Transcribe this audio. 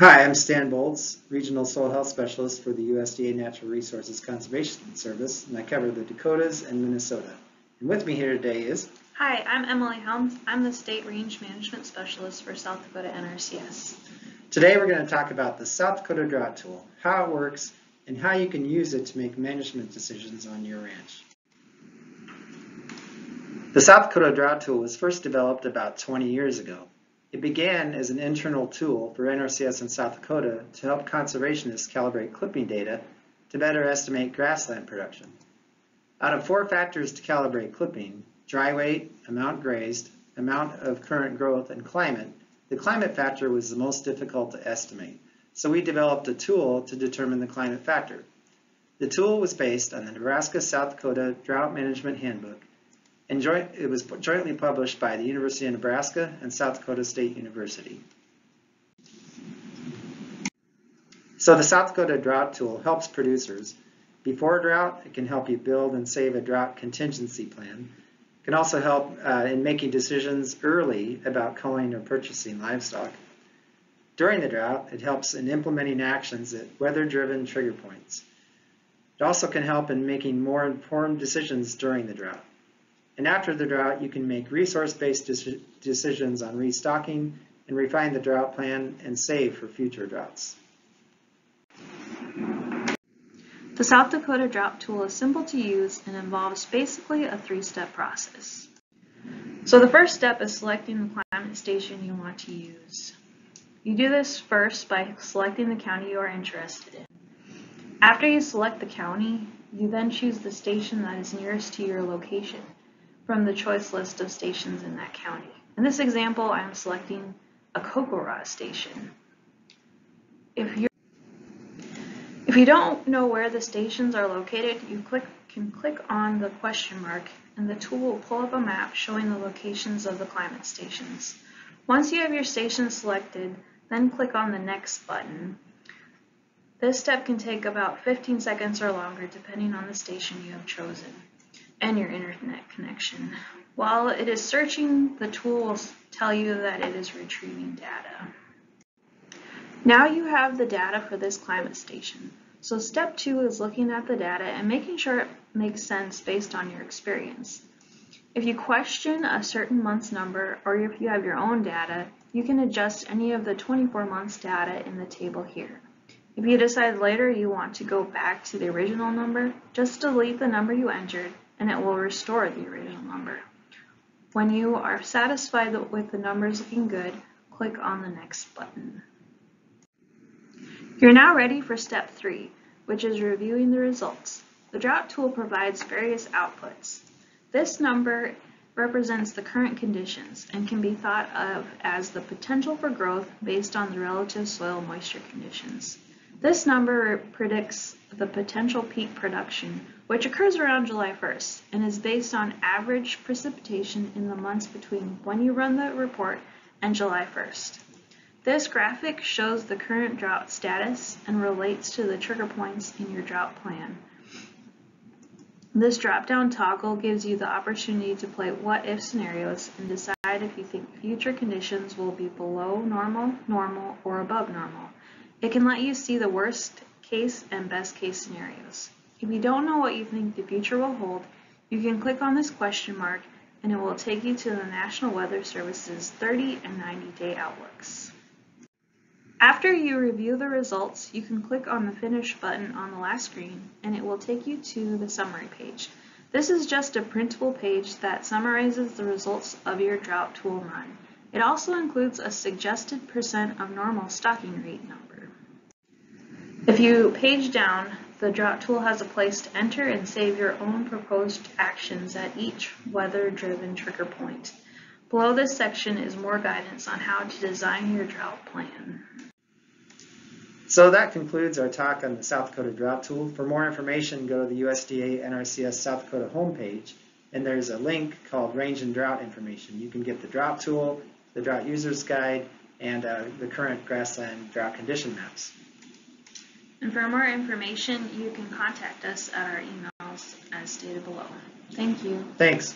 Hi, I'm Stan Boltz, Regional Soil Health Specialist for the USDA Natural Resources Conservation Service, and I cover the Dakotas and Minnesota. And with me here today is... Hi, I'm Emily Helms. I'm the State Range Management Specialist for South Dakota NRCS. Today we're going to talk about the South Dakota Drought Tool, how it works, and how you can use it to make management decisions on your ranch. The South Dakota Drought Tool was first developed about 20 years ago. It began as an internal tool for NRCS in South Dakota to help conservationists calibrate clipping data to better estimate grassland production. Out of 4 factors to calibrate clipping, dry weight, amount grazed, amount of current growth, and climate, the climate factor was the most difficult to estimate, so we developed a tool to determine the climate factor. The tool was based on the Nebraska-South Dakota Drought Management Handbook, and it was jointly published by the University of Nebraska and South Dakota State University. So the South Dakota Drought Tool helps producers. Before a drought, it can help you build and save a drought contingency plan. It can also help in making decisions early about culling or purchasing livestock. During the drought, it helps in implementing actions at weather-driven trigger points. It also can help in making more informed decisions during the drought. And after the drought, you can make resource-based decisions on restocking and refine the drought plan and save for future droughts. The South Dakota Drought Tool is simple to use and involves basically a 3-step process. So the first step is selecting the climate station you want to use. You do this first by selecting the county you are interested in. After you select the county, you then choose the station that is nearest to your location from the choice list of stations in that county. In this example, I'm selecting a Kokora station. If you don't know where the stations are located, you can click on the question mark and the tool will pull up a map showing the locations of the climate stations. Once you have your station selected, then click on the Next button. This step can take about 15 seconds or longer depending on the station you have chosen and your internet connection. While it is searching, the tool will tell you that it is retrieving data. Now you have the data for this climate station. So step 2 is looking at the data and making sure it makes sense based on your experience. If you question a certain month's number or if you have your own data, you can adjust any of the 24 months data in the table here. If you decide later you want to go back to the original number, just delete the number you entered and it will restore the original number. When you are satisfied with the numbers looking good, click on the Next button. You're now ready for step 3, which is reviewing the results. The Drought Tool provides various outputs. This number represents the current conditions and can be thought of as the potential for growth based on the relative soil moisture conditions. This number predicts the potential peak production, which occurs around July 1st and is based on average precipitation in the months between when you run the report and July 1st. This graphic shows the current drought status and relates to the trigger points in your drought plan. This drop-down toggle gives you the opportunity to play what-if scenarios and decide if you think future conditions will be below normal, normal, or above normal. It can let you see the worst case and best case scenarios. If you don't know what you think the future will hold, you can click on this question mark and it will take you to the National Weather Service's 30 and 90-day outlooks. After you review the results, you can click on the Finish button on the last screen and it will take you to the summary page. This is just a printable page that summarizes the results of your Drought Tool run. It also includes a suggested % of normal stocking rate number. If you page down, the Drought Tool has a place to enter and save your own proposed actions at each weather-driven trigger point. Below this section is more guidance on how to design your drought plan. So that concludes our talk on the South Dakota Drought Tool. For more information, go to the USDA NRCS South Dakota homepage, and there's a link called Range and Drought Information. You can get the Drought Tool, the Drought User's Guide, and the current grassland drought condition maps. And for more information, you can contact us at our emails as stated below. Thank you. Thanks.